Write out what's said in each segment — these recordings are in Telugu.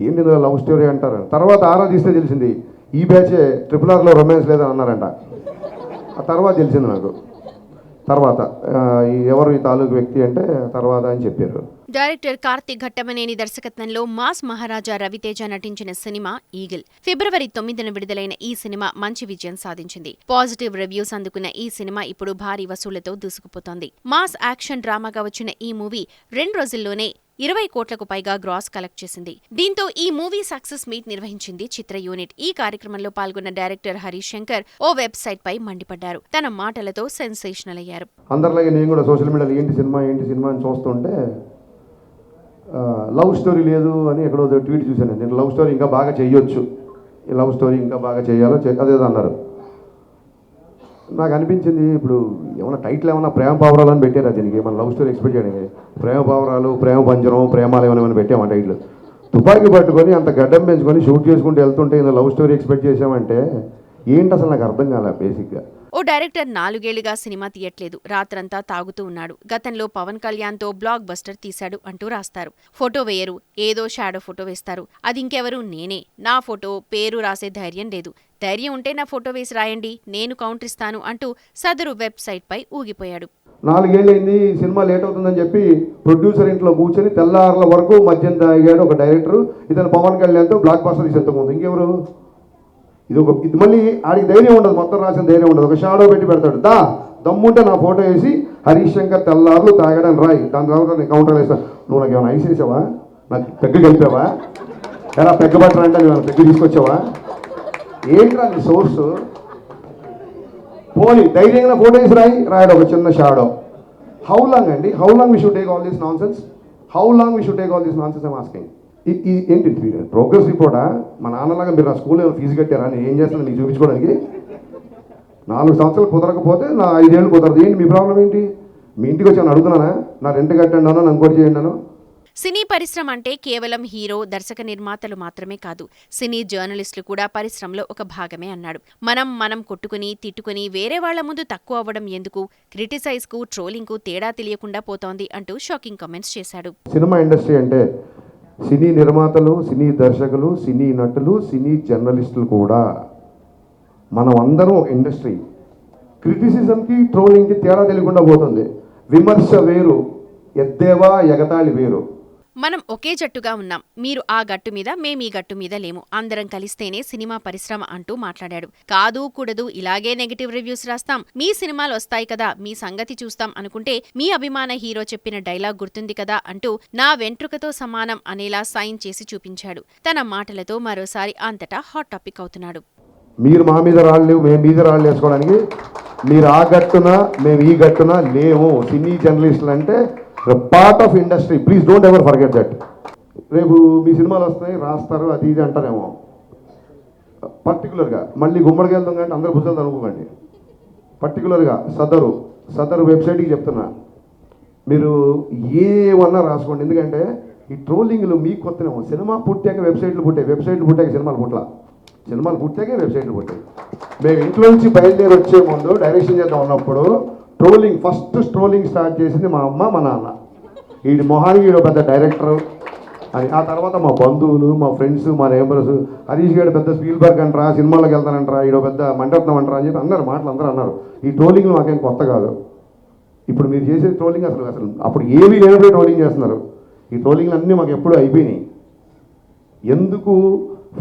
ఏంటి ఇందులో లవ్ స్టోరీ అంటారు. తర్వాత ఆరా తీస్తే తెలిసింది ఈ బ్యాచే RRRలో రొమాన్స్ లేదని అన్నారంట. ఆ తర్వాత తెలిసింది నాకు. తర్వాత ఎవరు ఈ తాలూకు వ్యక్తి అంటే తర్వాత అని చెప్పారు. డైరెక్టర్ కార్తీక్ ఘట్టమనేని దర్శకత్వంలో మాస్ మహారాజా రవితేజ నటించిన సినిమా ఈగిల్. ఫిబ్రవరి 9న విడుదలైన ఈ సినిమా మంచి విజయం సాధించింది. పాజిటివ్ రివ్యూస్ అందుకున్న ఈ సినిమా ఇప్పుడు భారీ వసూళ్లతో దూసుకుపోతోంది. మాస్ యాక్షన్ డ్రామాగా వచ్చిన ఈ మూవీ 2 రోజుల్లోనే 20 కోట్లకు పైగా గ్రాస్ కలెక్ట్ చేసింది. దీంతో ఈ మూవీ సక్సెస్ మీట్ నిర్వహించింది చిత్ర యూనిట్. ఈ కార్యక్రమంలో పాల్గొన్న డైరెక్టర్ హరీష్ శంకర్ ఓ వెబ్సైట్ పై మండిపడ్డారు. తన మాటలతో సెన్సేషనల్ అయ్యారు. అందరిలాగే నేను కూడా సోషల్ మీడియాలో ఏంటి సినిమా అని చూస్తుంటే లవ్ స్టోరీ లేదు అని ఎక్కడో ట్వీట్ చూశాను. నేను లవ్ స్టోరీ ఇంకా బాగా చేయొచ్చు, ఈ లవ్ స్టోరీ ఇంకా బాగా చేయాలో అదేదో అన్నారు. నాకు అనిపించింది ఇప్పుడు ఏమైనా టైటిల్ ఏమైనా ప్రేమ పావురాలు అని పెట్టారా దీనికి? మన లవ్ స్టోరీ ఎక్స్పెక్ట్ చేయడానికి ప్రేమ పావురాలు, ప్రేమ పంజరం, ప్రేమాలు ఏమైనా పెట్టామా టైటిల్? తుపాకీ పట్టుకొని అంత గడ్డం పెంచుకొని షూట్ చేసుకుంటూ వెళ్తుంటే ఇంత లవ్ స్టోరీ ఎక్స్పెక్ట్ చేసామంటే ఏంటి అసలు నాకు అర్థం కాలే బేసిక్గా. ఓ డైరెక్టర్ 4 ఏళ్లుగా సినిమా తీయట్లేదు, రాత్రంతా తాగుతూ ఉన్నాడు, గతంలో పవన్ కళ్యాణ్తో బ్లాక్ బస్టర్ తీశాడు అంటూ రాస్తారు. ఫోటో వేయరు, ఏదో షాడో ఫోటో వేస్తారు. అది ఇంకెవరు, నేనే. నా ఫోటో పేరు రాసే ధైర్యం లేదు. ధైర్యం ఉంటే నా ఫోటో వేసి రాయండి, నేను కౌంటర్ ఇస్తాను అంటూ సదరు వెబ్సైట్ పై ఊగిపోయాడు. 4 ఏళ్ళైంది సినిమా లేట్ అవుతుందని చెప్పి ప్రొడ్యూసర్ ఇంట్లో కూర్చొని తెల్లార్ల వరకు మద్యం తాగాడు ఒక డైరెక్టర్. ఇతను పవన్ కళ్యాణ్తో బ్లాక్ బస్టర్ తీసేంతకుముందు ఇంకెవరు? ఇది మళ్ళీ ఆడికి ధైర్యం ఉండదు, మొత్తం రాసిన ధైర్యం ఉండదు. ఒక షాడో పెట్టి పెడతాడు. దమ్ముంటే నా ఫోటో వేసి హరీష్ శంకర్ తెల్లార్లు తాగడానికి రాయి, దాని తర్వాత నేను కౌంటర్ వేస్తాను. నువ్వు నాకు ఏమైనా ఐస్ వేసావా? నాకు పెగ్గ కలిపావా? ఎలా పెగ్గ బట్టరా అంటే నువ్వు పెగ్గ తీసుకొచ్చావా? ఏంట్రా నీ సోర్సు? పోనీ ధైర్యంగా ఫోటో వేసి రాయడం ఒక చిన్న షాడో. హౌ లాంగ్ అండి? How long we should take all this non sense? How long we should take all this non sense? I'm asking. ఏంటి ప్రోగ్రెస్ రిపోర్టా? మా నాన్నలాగా మీరు నా స్కూల్లో ఫీజు కట్టారా? నేను ఏం చేస్తాను నీకు చూపించుకోవడానికి? 4 సంవత్సరాలు కుదరకపోతే నా 5 ఏళ్ళు కుదరదు. ఏంటి మీ ప్రాబ్లం ఏంటి? మీ ఇంటికి వచ్చి అడుగుతున్నానా? నా రెంట్ కట్టండి అన్నా, ఇంకోటి చేయండి అన్నా. సినీ పరిశ్రమ అంటే కేవలం హీరో, దర్శక నిర్మాతలు మాత్రమే కాదు, సినీ జర్నలిస్టులు కూడా పరిశ్రమలో ఒక భాగమే అన్నాడు. మనం కొట్టుకుని తిట్టుకుని వేరే వాళ్ల ముందు తక్కువ అవ్వడం ఎందుకు? క్రిటిసైజ్ కు, ట్రోలింగ్ కు తేడా తెలియకుండా పోతోంది అంటూ షాకింగ్ కామెంట్స్ చేశాడు. సినిమా ఇండస్ట్రీ అంటే సినీ నిర్మాతలు, సినీ దర్శకులు, సినీ నటులు, సినీ జర్నలిస్టులు కూడా మనం అందరం ఒక ఇండస్ట్రీ. క్రిటిసిజంకి, ట్రోలింగ్కి తేడా తెలియకుండా పోతుంది. విమర్శ వేరు, ఎద్దేవా ఎగతాళి వేరు. మనం ఒకే జట్టుగా ఉన్నాం, మీరు ఆ గట్టు మీద, మేమీ గట్టు మీద లేము, అందరం కలిస్తేనే సినిమా పరిశ్రమ అంటూ మాట్లాడాడు. కాదు కూడదు, ఇలాగే నెగటివ్ రివ్యూస్ రాస్తాం, మీ సినిమాలు వస్తాయి కదా, మీ సంగతి చూస్తాం అనుకుంటే మీ అభిమాన హీరో చెప్పిన డైలాగ్ గుర్తుంది కదా అంటూ నా వెంట్రుకతో సమానం అనేలా సైన్ చేసి చూపించాడు. తన మాటలతో మరోసారి అంతటా హాట్ టాపిక్ అవుతున్నాడు. మీరు మా మీద రాళ్ళు, మేము మీద రాళ్ళు వేసుకోవడానికి మీరు ఆ గట్టున, మేము ఈ గట్టున లేవు. సినీ జర్నలిస్టులు అంటే part of industry. Please don't ever forget that. రేపు మీ సినిమాలు వస్తాయి, రాస్తారు, అది ఇది అంటారేమో. పర్టికులర్గా మళ్ళీ గుమ్మడికి వెళ్తాం కానీ అందరు భుజాలు అనుకోకండి. పర్టికులర్గా సదరు వెబ్సైట్కి చెప్తున్నా, మీరు ఏమన్నా రాసుకోండి. ఎందుకంటే ఈ ట్రోలింగ్లు మీకు కొత్తనేమో. సినిమా పుట్టాక వెబ్సైట్లు పుట్టాక సినిమాలు పుట్టాకే వెబ్సైట్లు పుట్టాయి. మేము ఇంట్లో నుంచి బయలుదేరి వచ్చే ముందు డైరెక్షన్ చేద్దాం ఉన్నప్పుడు ఫస్ట్ ట్రోలింగ్ స్టార్ట్ చేసింది మా అమ్మ, మా నాన్న. వీడి మొహానికి వీడు పెద్ద డైరెక్టర్ అని. ఆ తర్వాత మా బంధువులు, మా ఫ్రెండ్స్, మా నేబర్స్, హరీష్ గారు పెద్ద స్పీల్బర్గ్ అంటారా, సినిమాలకు వెళ్తానంటారా, వీడో పెద్ద మంటరత్నం అంటారా అని చెప్పి అందరు మాటలు అందరూ అన్నారు. ఈ ట్రోలింగ్లు మాకేం కొత్త కాదు. ఇప్పుడు మీరు చేసే ట్రోలింగ్ అసలు అప్పుడు ఏమీ లేనప్పుడే ట్రోలింగ్ చేస్తున్నారు. ఈ ట్రోలింగ్లు అన్నీ మాకు ఎప్పుడూ అయిపోయినాయి. ఎందుకు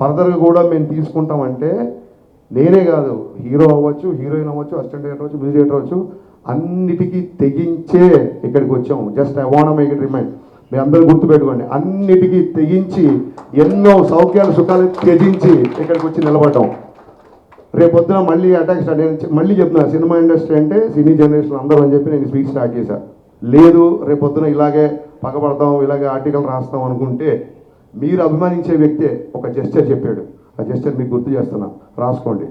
ఫర్దర్గా కూడా మేము తీసుకుంటామంటే, నేనే కాదు, హీరో అవ్వచ్చు, హీరోయిన్ అవ్వచ్చు, అసిస్టెంట్ డైరెక్టర్ అవ్వచ్చు, మ్యూజిక్ డైరెక్టర్ అవ్వచ్చు, అన్నిటికీ తెగించే ఇక్కడికి వచ్చాము. Just I want make it remind. మీ అందరూ గుర్తుపెట్టుకోండి, అన్నిటికీ తెగించి, ఎన్నో సౌఖ్యాలు సుఖాలు త్యజించి ఇక్కడికి వచ్చి నిలబడ్డాం. రేపొద్దున మళ్ళీ అటాక్ స్టార్ట్. నేను మళ్ళీ చెప్తున్నా, సినిమా ఇండస్ట్రీ అంటే సినీ జనరేషన్ అందరూ అని చెప్పి నేను స్పీచ్ స్టార్ట్ చేశాను. లేదు రేపొద్దున ఇలాగే పగబడతాం, ఇలాగే ఆర్టికల్ రాస్తాం అనుకుంటే, మీరు అభిమానించే వ్యక్తే ఒక జెస్చర్ చెప్పాడు. ఆ జెస్చర్ మీకు గుర్తు చేస్తున్నా, రాసుకోండి.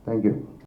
Thank you.